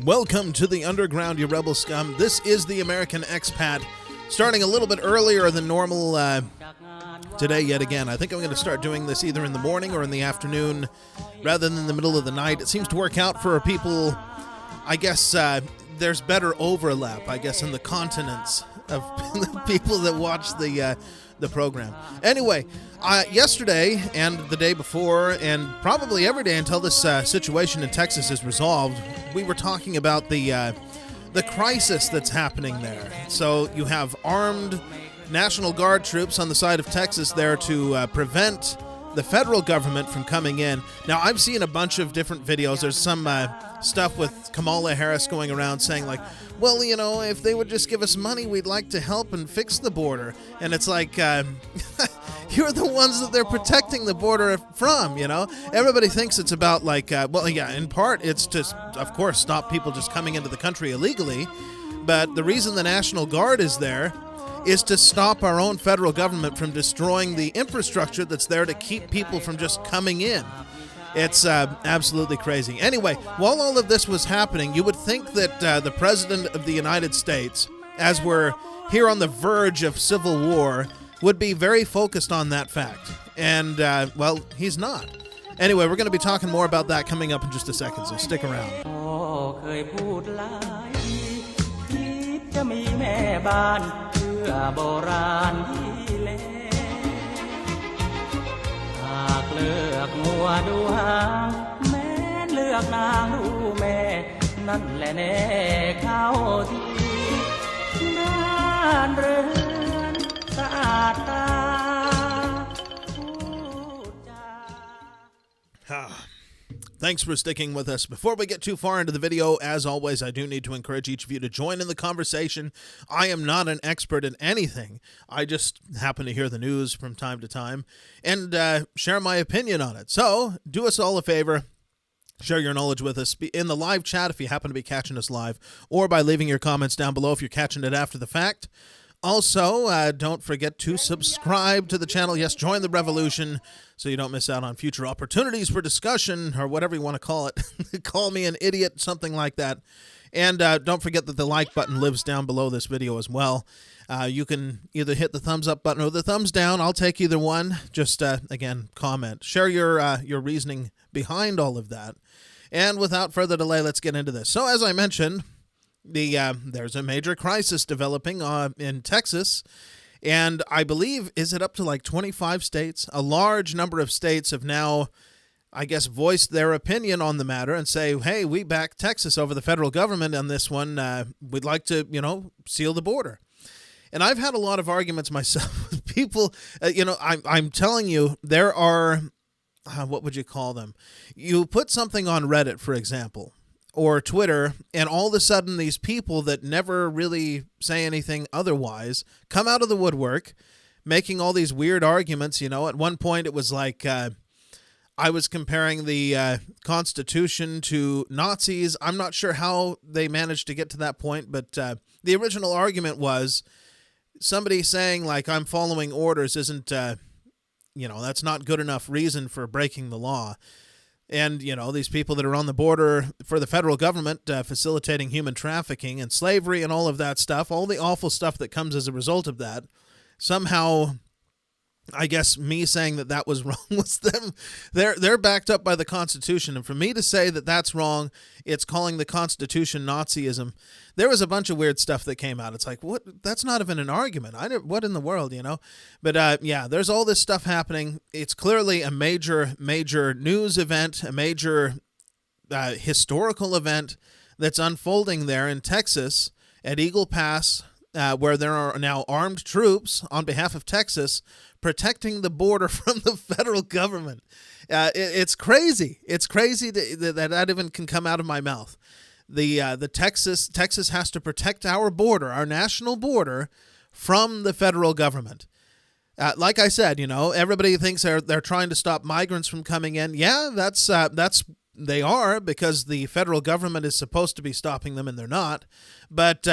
Welcome to the underground, you rebel scum. This is the American Expat, starting a little bit earlier than normal today yet again. I think I'm going to start doing this either in the morning or in the afternoon rather than in the middle of the night. It seems to work out for people. I guess there's better overlap, I guess, in the continents of the people that watch the program. Anyway, yesterday and the day before, and probably every day until this situation in Texas is resolved, we were talking about the crisis that's happening there. So you have armed National Guard troops on the side of Texas there to prevent the federal government from coming in. Now, I've seen a bunch of different videos. There's some stuff with Kamala Harris going around saying, like, well, you know, if they would just give us money, we'd like to help and fix the border. And it's like, you're the ones that they're protecting the border from, you know? Everybody thinks it's about, like, well, yeah, in part, it's to, of course, stop people just coming into the country illegally. But the reason the National Guard is there is to stop our own federal government from destroying the infrastructure that's there to keep people from just coming in. It's absolutely crazy. Anyway, while all of this was happening, you would think that the President of the United States, as we're here on the verge of civil war, would be very focused on that fact. And, well, he's not. Anyway, we're going to be talking more about that coming up in just a second, so stick around. โบราณที่เลหากเลือกมัวดูหางแม้เลือกนางดูแม่นั่นแหละแน่เข้าทีน่านเรือนสะอาดตาพูดจา Thanks for sticking with us. Before we get too far into the video, as always, I do need to encourage each of you to join in the conversation. I am not an expert in anything. I just happen to hear the news from time to time and share my opinion on it. So do us all a favor. Share your knowledge with us in the live chat if you happen to be catching us live, or by leaving your comments down below if you're catching it after the fact. Also, don't forget to subscribe to the channel. Yes, join the revolution so you don't miss out on future opportunities for discussion, or whatever you want to call it. Call me an idiot, something like that. And don't forget that the like button lives down below this video as well. You can either hit the thumbs up button or the thumbs down. I'll take either one. Just, again, comment. Share your reasoning behind all of that. And without further delay, let's get into this. So, as I mentioned, there's a major crisis developing in Texas, and I believe, is it up to like 25 states? A large number of states have now, I guess, voiced their opinion on the matter and say, hey, we back Texas over the federal government on this one. We'd like to, you know, seal the border. And I've had a lot of arguments myself with people. You know, I'm telling you, there are, what would you call them? You put something on Reddit, for example, or Twitter, and all of a sudden these people that never really say anything otherwise come out of the woodwork making all these weird arguments. You know, at one point it was like I was comparing the Constitution to Nazis. I'm not sure how they managed to get to that point, but the original argument was somebody saying, like, I'm following orders isn't, you know, that's not good enough reason for breaking the law. And, you know, these people that are on the border for the federal government facilitating human trafficking and slavery and all of that stuff, all the awful stuff that comes as a result of that, somehow, I guess me saying that that was wrong was them. They're backed up by the Constitution. And for me to say that that's wrong, it's calling the Constitution Nazism. There was a bunch of weird stuff that came out. It's like, what? That's not even an argument. What in the world, you know? But yeah, there's all this stuff happening. It's clearly a major news event, a major historical event that's unfolding there in Texas at Eagle Pass, where there are now armed troops on behalf of Texas protecting the border from the federal government. It's crazy. It's crazy that even can come out of my mouth. The Texas has to protect our border, our national border, from the federal government. Like I said, you know, everybody thinks they're trying to stop migrants from coming in. Yeah, that's they are, because the federal government is supposed to be stopping them, and they're not. But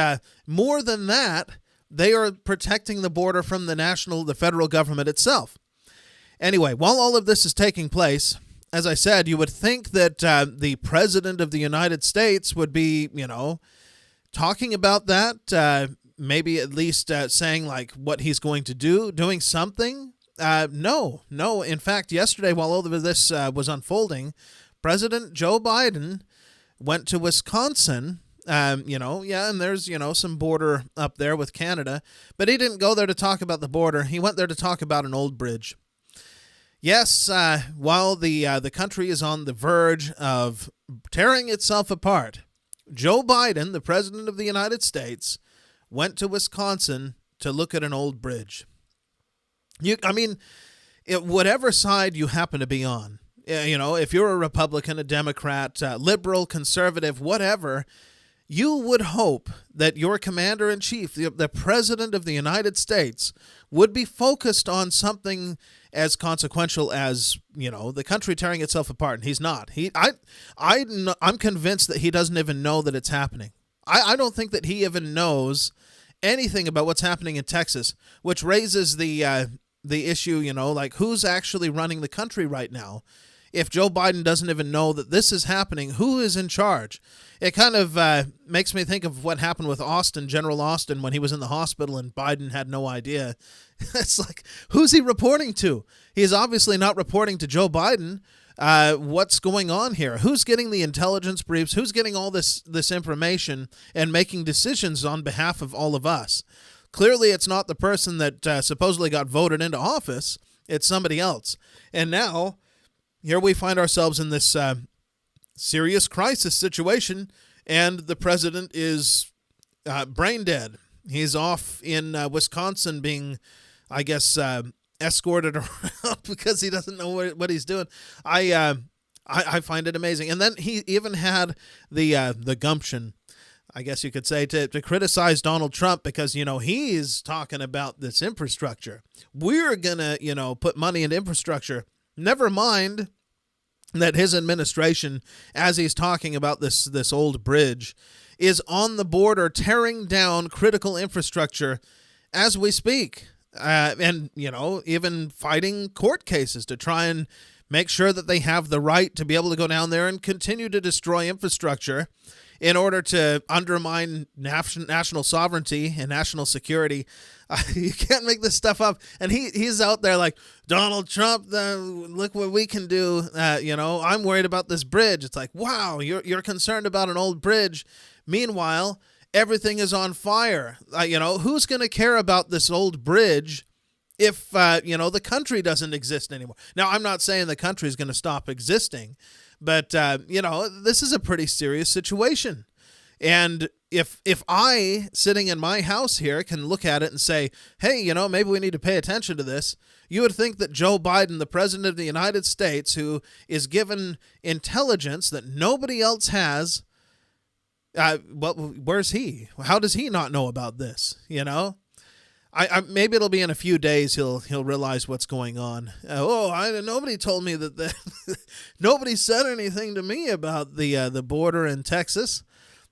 more than that, they are protecting the border from the federal government itself. Anyway, while all of this is taking place, as I said, you would think that the president of the United States would be, talking about that, maybe at least saying like what he's going to do, doing something. No. In fact, yesterday, while all of this was unfolding, President Joe Biden went to Wisconsin. And there's, some border up there with Canada, but he didn't go there to talk about the border. He went there to talk about an old bridge. Yes, while the country is on the verge of tearing itself apart, Joe Biden, the president of the United States, went to Wisconsin to look at an old bridge. Whatever side you happen to be on, if you're a Republican, a Democrat, liberal, conservative, whatever, you would hope that your commander-in-chief, the president of the United States, would be focused on something as consequential as, the country tearing itself apart. And he's not. I'm convinced that he doesn't even know that it's happening. I don't think that he even knows anything about what's happening in Texas, which raises the issue, like who's actually running the country right now. If Joe Biden doesn't even know that this is happening, who is in charge? It kind of makes me think of what happened with General Austin, when he was in the hospital and Biden had no idea. It's like, who's he reporting to? He's obviously not reporting to Joe Biden. What's going on here? Who's getting the intelligence briefs? Who's getting all this information and making decisions on behalf of all of us? Clearly, it's not the person that supposedly got voted into office. It's somebody else. And now, here we find ourselves in this serious crisis situation, and the president is brain dead. He's off in Wisconsin being, I guess, escorted around because he doesn't know what he's doing. I find it amazing. And then he even had the gumption, I guess you could say, to criticize Donald Trump because, he's talking about this infrastructure. We're going to, put money into infrastructure. Never mind that his administration, as he's talking about this old bridge, is on the border tearing down critical infrastructure as we speak. And, even fighting court cases to try and make sure that they have the right to be able to go down there and continue to destroy infrastructure in order to undermine national sovereignty and national security. You can't make this stuff up. And he's out there like, Donald Trump, look what we can do. I'm worried about this bridge. It's like, wow, you're concerned about an old bridge. Meanwhile, everything is on fire. Who's going to care about this old bridge if, the country doesn't exist anymore? Now, I'm not saying the country is going to stop existing, but, this is a pretty serious situation. And if I, sitting in my house here, can look at it and say, hey, maybe we need to pay attention to this, you would think that Joe Biden, the president of the United States, who is given intelligence that nobody else has, where's he? How does he not know about this? I maybe it'll be in a few days he'll realize what's going on. Nobody told me that nobody said anything to me about the border in Texas,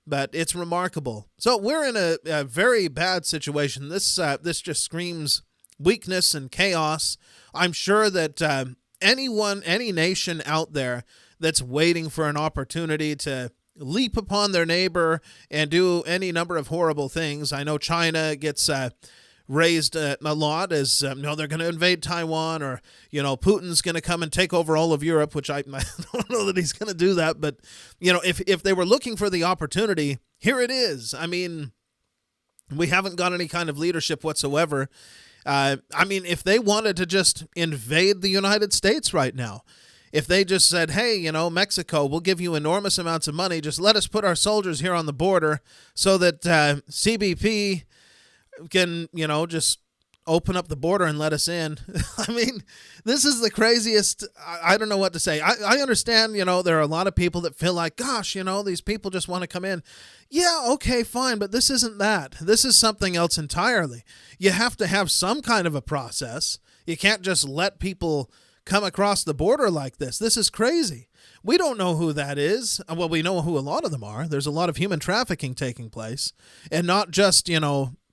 but it's remarkable. So we're in a very bad situation. This just screams weakness and chaos. I'm sure that any nation out there that's waiting for an opportunity to leap upon their neighbor and do any number of horrible things. I know China gets raised a lot as they're going to invade Taiwan, or Putin's going to come and take over all of Europe, which I don't know that he's going to do that, but if they were looking for the opportunity, here it is. I mean, we haven't got any kind of leadership whatsoever. If they wanted to just invade the United States right now, if they just said, hey, Mexico, we'll give you enormous amounts of money, just let us put our soldiers here on the border so that CBP can, just open up the border and let us in. I mean, this is the craziest. I don't know what to say. I understand, there are a lot of people that feel like, gosh, these people just want to come in. Yeah, okay, fine, but this isn't that. This is something else entirely. You have to have some kind of a process. You can't just let people come across the border like this. This is crazy. We don't know who that is. Well, we know who a lot of them are. There's a lot of human trafficking taking place, and not just,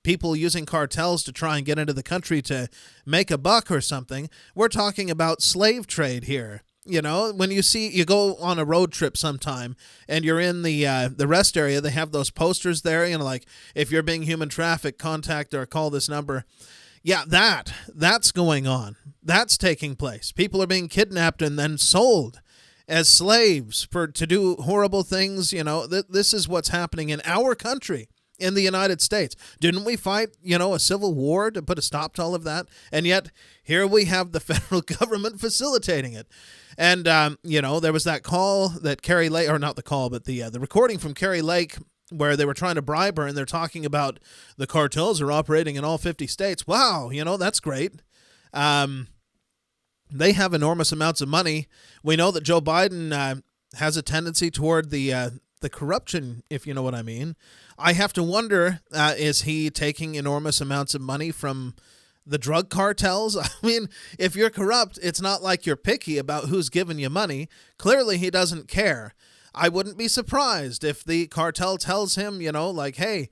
people using cartels to try and get into the country to make a buck or something. We're talking about slave trade here. You know, when you go on a road trip sometime and you're in the rest area, they have those posters there, you know, like, if you're being human trafficked, contact or call this number. Yeah, that's going on. That's taking place. People are being kidnapped and then sold as slaves to do horrible things. You know, this is what's happening in our country, in the United States. Didn't we fight, you know, a civil war to put a stop to all of that? And yet here we have the federal government facilitating it. And, you know, there was that call that Kari Lake, or not the call, but the recording from Kari Lake, where they were trying to bribe her, and they're talking about the cartels are operating in all 50 states. Wow, you know, that's great. They have enormous amounts of money. We know that Joe Biden has a tendency toward the corruption, if you know what I mean. I have to wonder, is he taking enormous amounts of money from the drug cartels? I mean, if you're corrupt, it's not like you're picky about who's giving you money. Clearly, he doesn't care. I wouldn't be surprised if the cartel tells him, you know, like, hey,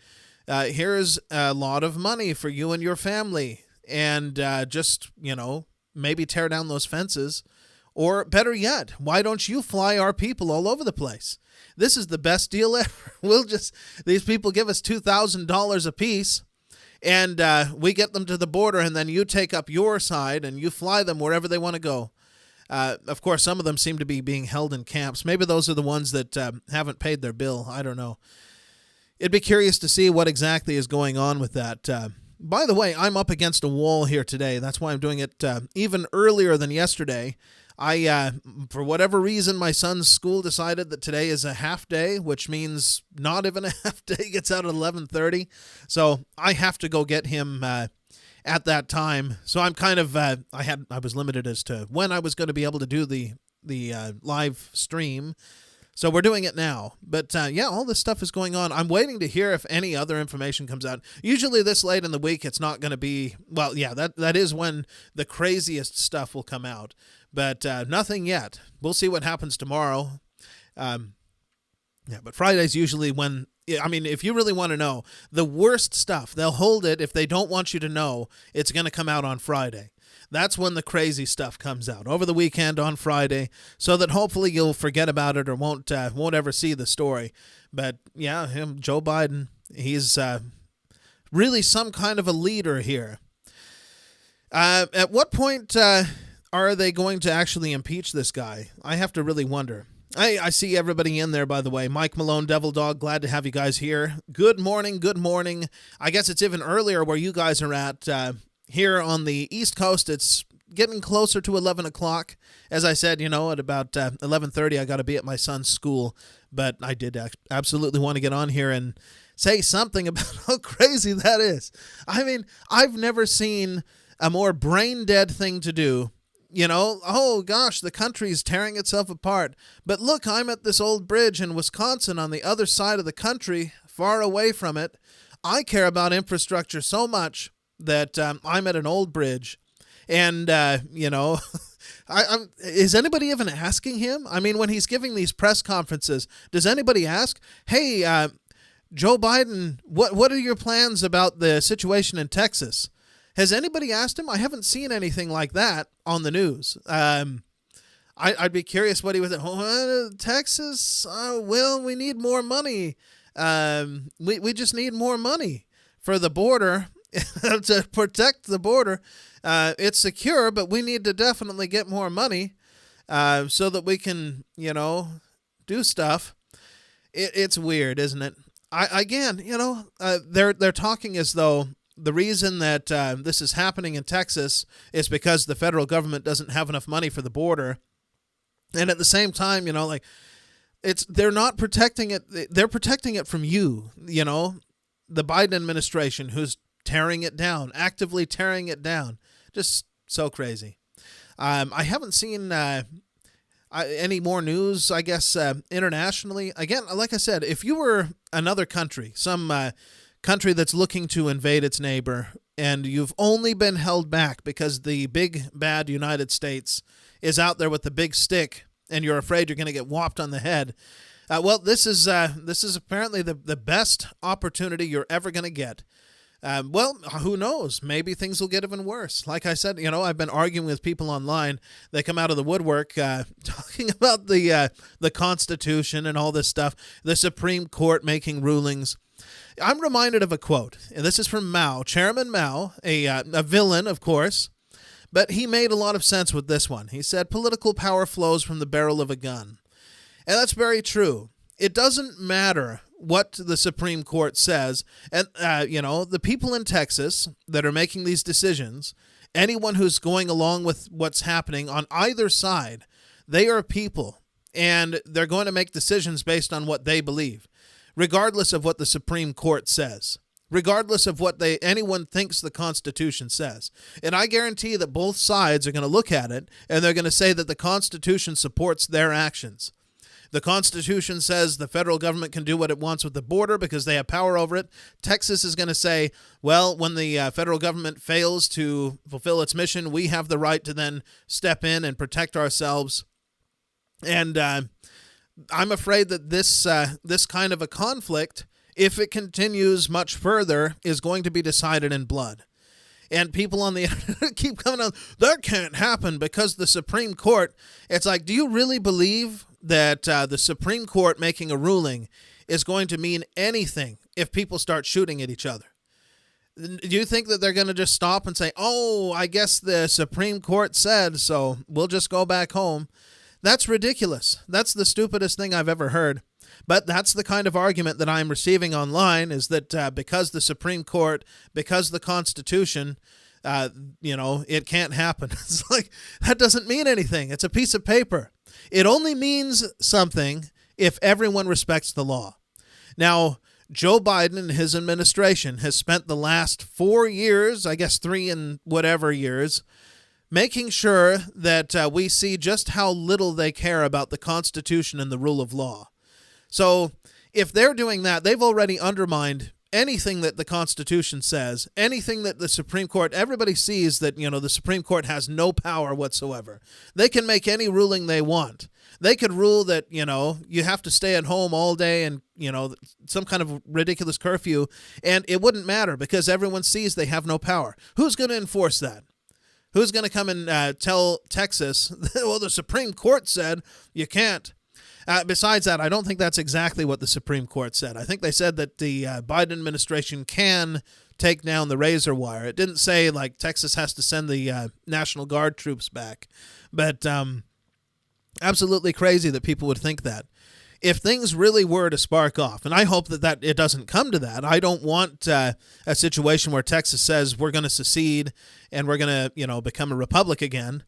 here's a lot of money for you and your family, and just, you know, maybe tear down those fences. Or better yet, why don't you fly our people all over the place? This is the best deal ever. These people give us $2,000 a piece, and we get them to the border, and then you take up your side and you fly them wherever they want to go. Of course, some of them seem to be being held in camps. Maybe those are the ones that haven't paid their bill. I don't know. It'd be curious to see what exactly is going on with that. By the way, I'm up against a wall here today. That's why I'm doing it even earlier than yesterday. For whatever reason, my son's school decided that today is a half day, which means not even a half day. Gets out at 11:30. So I have to go get him at that time. So I'm kind of, I was limited as to when I was going to be able to do the live stream. So we're doing it now. But yeah, all this stuff is going on. I'm waiting to hear if any other information comes out. Usually this late in the week, it's not going to be, well, yeah, that is when the craziest stuff will come out. But nothing yet. We'll see what happens tomorrow. Yeah, but Friday's usually when, I mean, if you really want to know, the worst stuff, they'll hold it. If they don't want you to know, it's going to come out on Friday. That's when the crazy stuff comes out, over the weekend on Friday, so that hopefully you'll forget about it or won't ever see the story. But yeah, Joe Biden, he's really some kind of a leader here. At what point are they going to actually impeach this guy? I have to really wonder. I see everybody in there, by the way. Mike Malone, Devil Dog, glad to have you guys here. Good morning, good morning. I guess it's even earlier where you guys are at. Here on the East Coast, it's getting closer to 11 o'clock. As I said, at about 11:30, I got to be at my son's school. But I did absolutely want to get on here and say something about how crazy that is. I mean, I've never seen a more brain-dead thing to do. Oh gosh, the country's tearing itself apart. But look, I'm at this old bridge in Wisconsin on the other side of the country, far away from it. I care about infrastructure so much that I'm at an old bridge. And, is anybody even asking him? I mean, when he's giving these press conferences, does anybody ask, hey, Joe Biden, what are your plans about the situation in Texas? Has anybody asked him? I haven't seen anything like that on the news. I'd be curious what he was at. Texas, well, we need more money. We just need more money for the border to protect the border. It's secure, but we need to definitely get more money so that we can, do stuff. It's weird, isn't it? They're talking as though the reason that this is happening in Texas is because the federal government doesn't have enough money for the border. And at the same time, they're not protecting it. They're protecting it from you, the Biden administration, who's tearing it down, actively tearing it down. Just so crazy. I haven't seen any more news, I guess, internationally. Again, like I said, if you were another country, some country that's looking to invade its neighbor, and you've only been held back because the big, bad United States is out there with the big stick, and you're afraid you're going to get whopped on the head, well, this is apparently the best opportunity you're ever going to get. Well, who knows? Maybe things will get even worse. Like I said, I've been arguing with people online. They come out of the woodwork talking about the Constitution and all this stuff, the Supreme Court making rulings. I'm reminded of a quote, and this is from Mao, Chairman Mao, a villain, of course, but he made a lot of sense with this one. He said, political power flows from the barrel of a gun. And that's very true. It doesn't matter what the Supreme Court says. And, the people in Texas that are making these decisions, anyone who's going along with what's happening on either side, they are people, and they're going to make decisions based on what they believe, regardless of what the Supreme Court says, regardless of what anyone thinks the Constitution says. And I guarantee that both sides are going to look at it, and they're going to say that the Constitution supports their actions. The Constitution says the federal government can do what it wants with the border because they have power over it. Texas is going to say, well, when the federal government fails to fulfill its mission, we have the right to then step in and protect ourselves. And I'm afraid that this kind of a conflict, if it continues much further, is going to be decided in blood. And people on the internet keep coming on, that can't happen because the Supreme Court. It's like, do you really believe that the Supreme Court making a ruling is going to mean anything if people start shooting at each other? Do you think that they're going to just stop and say, oh, I guess the Supreme Court said, so we'll just go back home? That's ridiculous. That's the stupidest thing I've ever heard. But that's the kind of argument that I'm receiving online, is that because the Supreme Court, because the Constitution, it can't happen. It's like, that doesn't mean anything. It's a piece of paper. It only means something if everyone respects the law. Now, Joe Biden and his administration has spent the last 4 years, I guess 3 and whatever years, making sure that we see just how little they care about the Constitution and the rule of law. So if they're doing that, they've already undermined anything that the Constitution says, anything that the Supreme Court, everybody sees that, the Supreme Court has no power whatsoever. They can make any ruling they want. They could rule that, you have to stay at home all day and, some kind of ridiculous curfew, and it wouldn't matter because everyone sees they have no power. Who's going to enforce that? Who's going to come and tell Texas, well, the Supreme Court said you can't? Besides that, I don't think that's exactly what the Supreme Court said. I think they said that the Biden administration can take down the razor wire. It didn't say, like, Texas has to send the National Guard troops back. But absolutely crazy that people would think that. If things really were to spark off, and I hope that it doesn't come to that. I don't want a situation where Texas says we're going to secede and we're going to, become a republic again,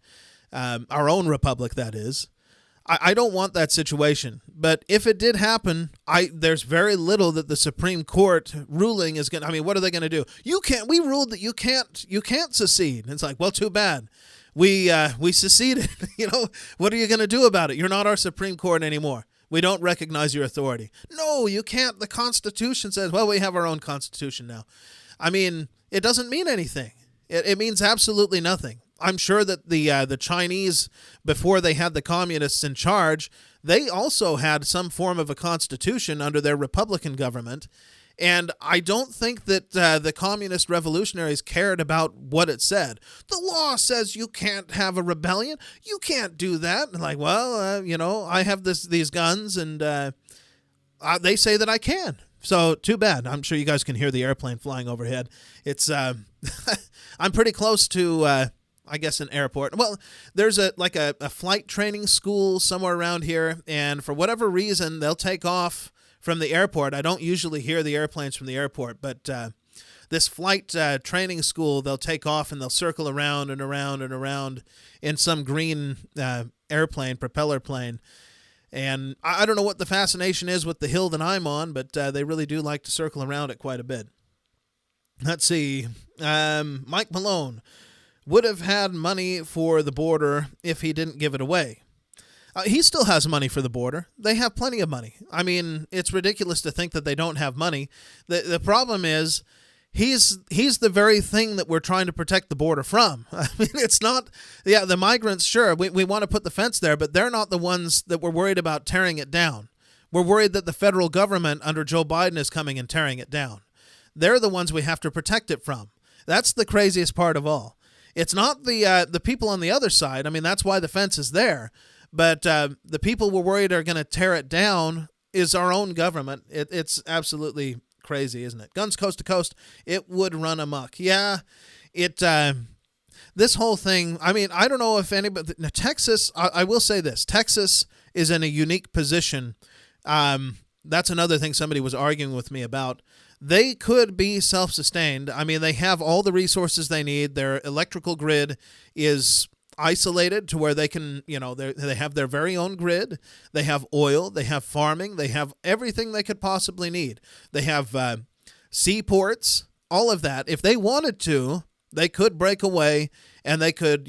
our own republic, that is. I don't want that situation, but if it did happen, there's very little that the Supreme Court ruling is going to, what are they going to do? We ruled that you can't secede. And it's like, well, too bad. We seceded, what are you going to do about it? You're not our Supreme Court anymore. We don't recognize your authority. No, you can't. The Constitution says, well, we have our own Constitution now. It doesn't mean anything. It means absolutely nothing. I'm sure that the Chinese, before they had the communists in charge, they also had some form of a constitution under their Republican government. And I don't think that the communist revolutionaries cared about what it said. The law says you can't have a rebellion. You can't do that. And like, well, I have these guns, and they say that I can. So too bad. I'm sure you guys can hear the airplane flying overhead. It's I'm pretty close to I guess an airport. Well, there's a flight training school somewhere around here, and for whatever reason, they'll take off from the airport. I don't usually hear the airplanes from the airport, but this flight training school, they'll take off and they'll circle around and around and around in some green airplane, propeller plane. And I don't know what the fascination is with the hill that I'm on, but they really do like to circle around it quite a bit. Let's see. Mike Malone would have had money for the border if he didn't give it away. He still has money for the border. They have plenty of money. It's ridiculous to think that they don't have money. The problem is he's the very thing that we're trying to protect the border from. It's not, the migrants, sure, we want to put the fence there, but they're not the ones that we're worried about tearing it down. We're worried that the federal government under Joe Biden is coming and tearing it down. they're the ones we have to protect it from. That's the craziest part of all. It's not the people on the other side. I mean, that's why the fence is there. But the people we're worried are going to tear it down is our own government. It's absolutely crazy, isn't it? Guns coast to coast, it would run amok. Yeah, this whole thing, I mean, I don't know if anybody, Texas, I will say this, Texas is in a unique position. That's another thing somebody was arguing with me about. They could be self-sustained. I mean, they have all the resources they need. Their electrical grid is isolated to where they can, they have their very own grid. They have oil. They have farming. They have everything they could possibly need. They have seaports, all of that. If they wanted to, they could break away and they could,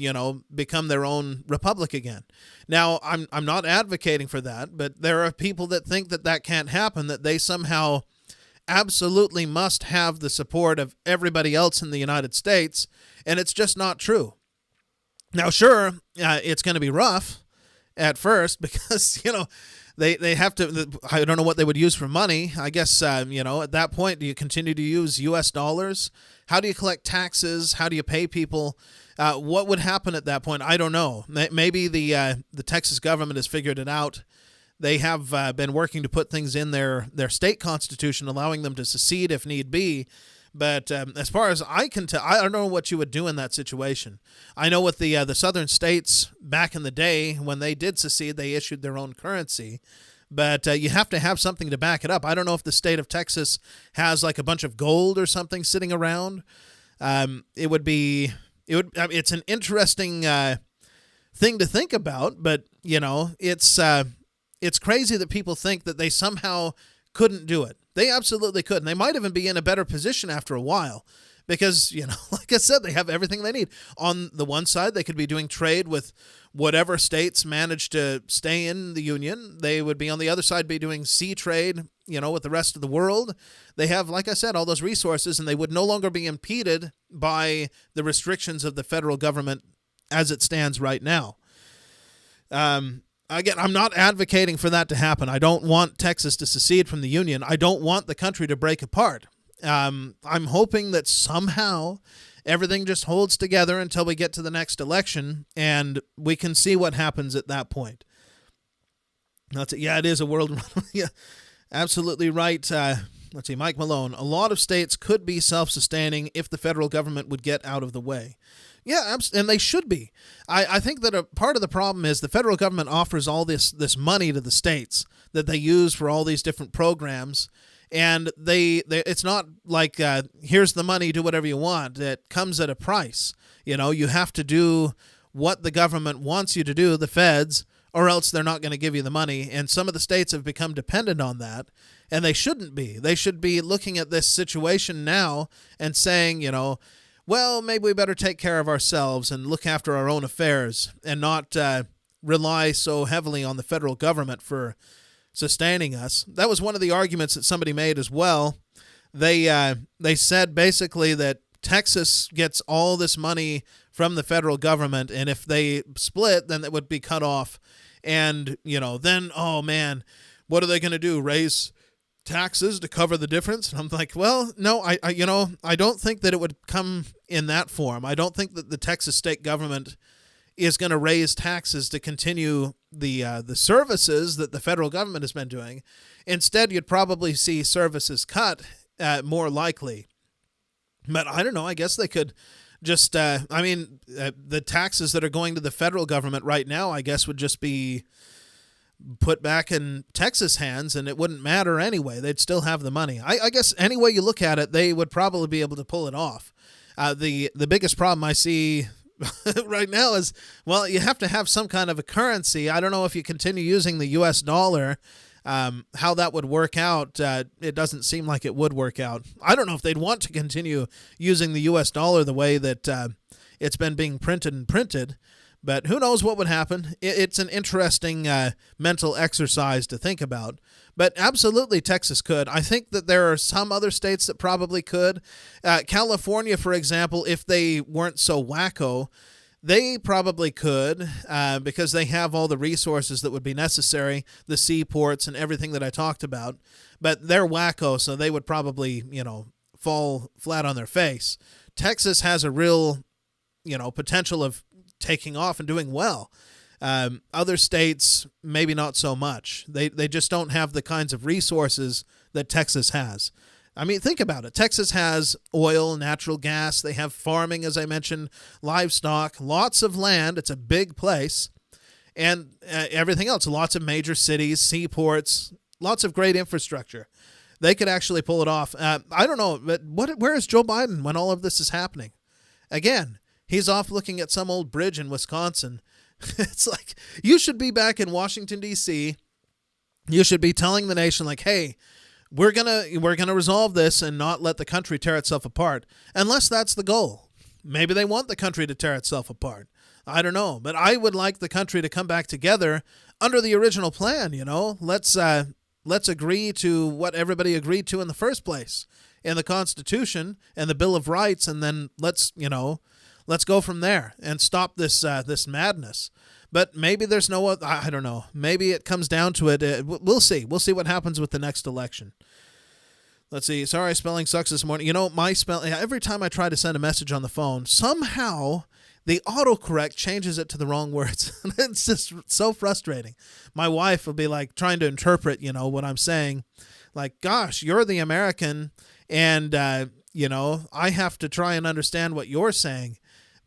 become their own republic again. Now, I'm not advocating for that, but there are people that think that that can't happen, that they somehow absolutely must have the support of everybody else in the United States, and it's just not true. Now, sure, it's going to be rough at first because, they have to, I don't know what they would use for money. I guess, at that point, do you continue to use U.S. dollars? How do you collect taxes? How do you pay people? What would happen at that point? I don't know. Maybe the Texas government has figured it out. They have been working to put things in their state constitution, allowing them to secede if need be. But as far as I can tell, I don't know what you would do in that situation. I know with the southern states back in the day, when they did secede, they issued their own currency. But you have to have something to back it up. I don't know if the state of Texas has like a bunch of gold or something sitting around. It's an interesting thing to think about, but it's crazy that people think that they somehow couldn't do it. They absolutely could. And they might even be in a better position after a while because, like I said, they have everything they need. On the one side, they could be doing trade with whatever states manage to stay in the Union. They would be on the other side, be doing sea trade, with the rest of the world. They have, like I said, all those resources, and they would no longer be impeded by the restrictions of the federal government as it stands right now. Again, I'm not advocating for that to happen. I don't want Texas to secede from the Union. I don't want the country to break apart. I'm hoping that somehow everything just holds together until we get to the next election and we can see what happens at that point. Yeah, it is a world. Yeah, absolutely right. Let's see, Mike Malone. A lot of states could be self-sustaining if the federal government would get out of the way. Yeah, and they should be. I think that a part of the problem is the federal government offers all this money to the states that they use for all these different programs, and it's not like here's the money, do whatever you want. It comes at a price. You have to do what the government wants you to do, the feds, or else they're not going to give you the money. And some of the states have become dependent on that, and they shouldn't be. They should be looking at this situation now and saying, well, maybe we better take care of ourselves and look after our own affairs and not rely so heavily on the federal government for sustaining us. That was one of the arguments that somebody made as well. They said basically that Texas gets all this money from the federal government, and if they split, then it would be cut off. And, then, oh, man, what are they going to do, raise taxes to cover the difference? And I'm like, well, no, I don't think that it would come in that form. I don't think that the Texas state government is going to raise taxes to continue the services that the federal government has been doing. Instead, you'd probably see services cut, more likely. But I don't know. I guess they could just, the taxes that are going to the federal government right now, I guess, would just be put back in Texas hands, and it wouldn't matter anyway. They'd still have the money. I guess any way you look at it, they would probably be able to pull it off. The biggest problem I see right now is, well, you have to have some kind of a currency. I don't know if you continue using the U.S. dollar, how that would work out. It doesn't seem like it would work out. I don't know if they'd want to continue using the U.S. dollar the way that it's been being printed. But who knows what would happen? It's an interesting mental exercise to think about. But absolutely, Texas could. I think that there are some other states that probably could. California, for example, if they weren't so wacko, they probably could because they have all the resources that would be necessary, the seaports and everything that I talked about. But they're wacko, so they would probably, fall flat on their face. Texas has a real, potential of taking off and doing well. Other states, maybe not so much. They just don't have the kinds of resources that Texas has. I mean, think about it. Texas has oil, natural gas. They have farming, as I mentioned, livestock, lots of land. It's a big place. And everything else, lots of major cities, seaports, lots of great infrastructure. They could actually pull it off. I don't know, but where is Joe Biden when all of this is happening? Again, he's off looking at some old bridge in Wisconsin. It's like, you should be back in Washington, D.C. You should be telling the nation, like, hey, we're gonna resolve this and not let the country tear itself apart, unless that's the goal. Maybe they want the country to tear itself apart. I don't know, but I would like the country to come back together under the original plan. Let's agree to what everybody agreed to in the first place in the Constitution and the Bill of Rights, and then let's go from there and stop this madness. But maybe there's no other, I don't know. Maybe it comes down to it. We'll see. We'll see what happens with the next election. Let's see. Sorry, spelling sucks this morning. My spelling, every time I try to send a message on the phone, somehow the autocorrect changes it to the wrong words. It's just so frustrating. My wife will be like trying to interpret, what I'm saying. Like, gosh, you're the American, and, I have to try and understand what you're saying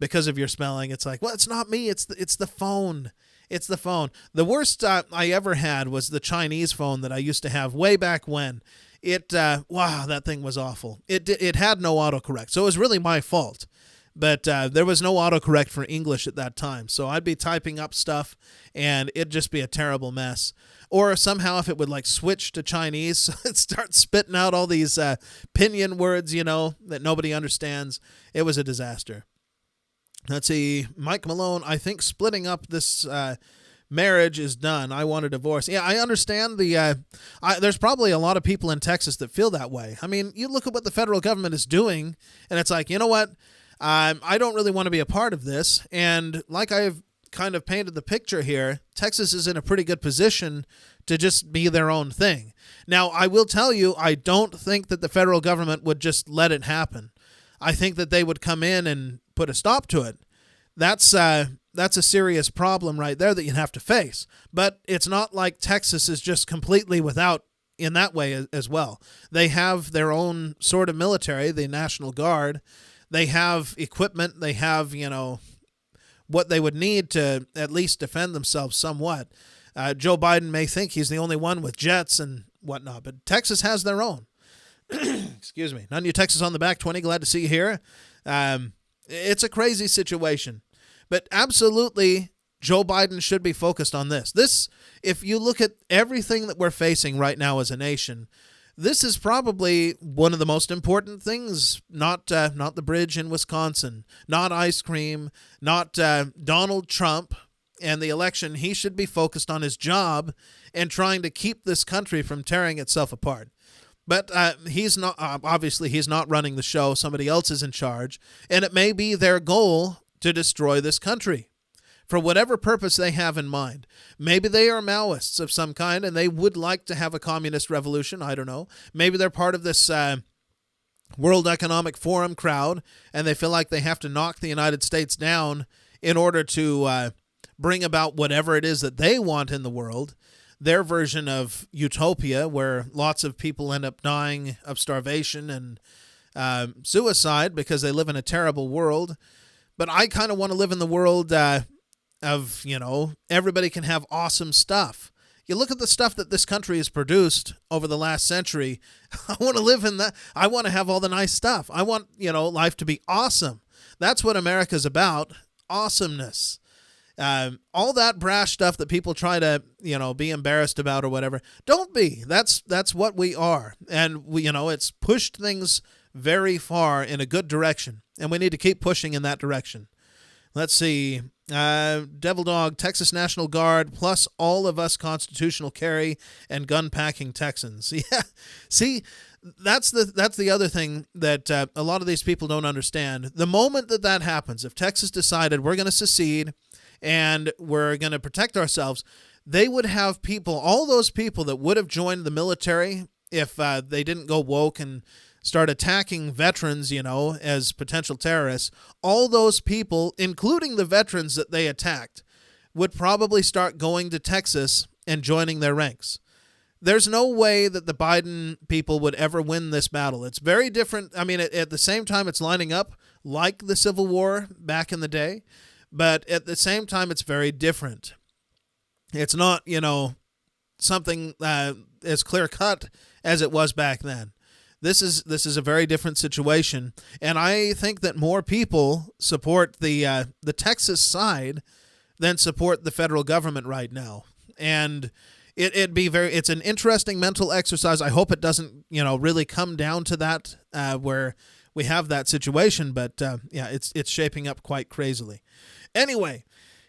because of your spelling. It's like, well, it's not me. It's the phone. It's the phone. The worst I ever had was the Chinese phone that I used to have way back when. Wow, that thing was awful. It had no autocorrect, so it was really my fault. But there was no autocorrect for English at that time, so I'd be typing up stuff, and it'd just be a terrible mess. Or somehow if it would switch to Chinese, so it'd start spitting out all these pinyin words, that nobody understands. It was a disaster. Let's see, Mike Malone, I think splitting up this marriage is done. I want a divorce. Yeah, I understand there's probably a lot of people in Texas that feel that way. I mean, you look at what the federal government is doing, and it's like, you know what? I don't really want to be a part of this. And like I've kind of painted the picture here, Texas is in a pretty good position to just be their own thing. Now, I will tell you, I don't think that the federal government would just let it happen. I think that they would come in and put a stop to it. That's a serious problem right there that you have to face. But it's not like Texas is just completely without in that way as well. They have their own sort of military, the National Guard. They have equipment. They have, what they would need to at least defend themselves somewhat. Joe Biden may think he's the only one with jets and whatnot, but Texas has their own. Excuse me. None of you Texas on the back 20. Glad to see you here. It's a crazy situation, but absolutely Joe Biden should be focused on this. If you look at everything that we're facing right now as a nation, this is probably one of the most important things. Not the bridge in Wisconsin, not ice cream, not Donald Trump and the election. He should be focused on his job and trying to keep this country from tearing itself apart. But he's not. Obviously, he's not running the show. Somebody else is in charge, and it may be their goal to destroy this country for whatever purpose they have in mind. Maybe they are Maoists of some kind, and they would like to have a communist revolution. I don't know. Maybe they're part of this World Economic Forum crowd, and they feel like they have to knock the United States down in order to bring about whatever it is that they want in the world. Their version of utopia, where lots of people end up dying of starvation and suicide because they live in a terrible world. But I kind of want to live in the world of, everybody can have awesome stuff. You look at the stuff that this country has produced over the last century. I want to live in that. I want to have all the nice stuff. I want, life to be awesome. That's what America's about. Awesomeness. All that brash stuff that people try to, be embarrassed about or whatever. Don't be. That's what we are. And it's pushed things very far in a good direction. And we need to keep pushing in that direction. Let's see. Devil Dog, Texas National Guard, plus all of us constitutional carry and gun packing Texans. Yeah. See, that's the other thing that a lot of these people don't understand. The moment that happens, if Texas decided we're going to secede and we're going to protect ourselves, they would have people, all those people that would have joined the military if they didn't go woke and start attacking veterans, as potential terrorists, all those people, including the veterans that they attacked, would probably start going to Texas and joining their ranks. There's no way that the Biden people would ever win this battle. It's very different. I mean, at the same time, it's lining up like the Civil War back in the day, but at the same time, it's very different. It's not, something as clear-cut as it was back then. This is a very different situation, and I think that more people support the Texas side than support the federal government right now. And it's an interesting mental exercise. I hope it doesn't, really come down to that where we have that situation. But it's shaping up quite crazily. Anyway,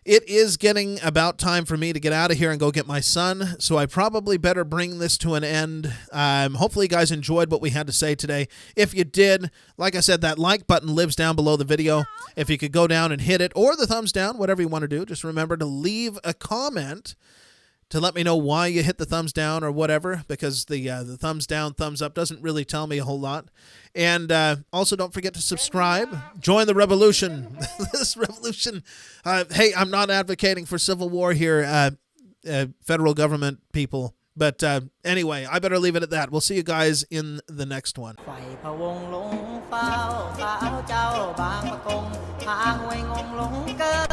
it is getting about time for me to get out of here and go get my son, so I probably better bring this to an end. Hopefully you guys enjoyed what we had to say today. If you did, like I said, that like button lives down below the video. If you could go down and hit it, or the thumbs down, whatever you want to do, just remember to leave a comment to let me know why you hit the thumbs down or whatever, because the thumbs down, thumbs up doesn't really tell me a whole lot. And also don't forget to subscribe. Join the revolution. This revolution. Hey, I'm not advocating for civil war here, federal government people. But anyway, I better leave it at that. We'll see you guys in the next one. ไฟพะวงหลงเฝ้าสาวเจ้าบางประกงพาหวยงงหลงเกิน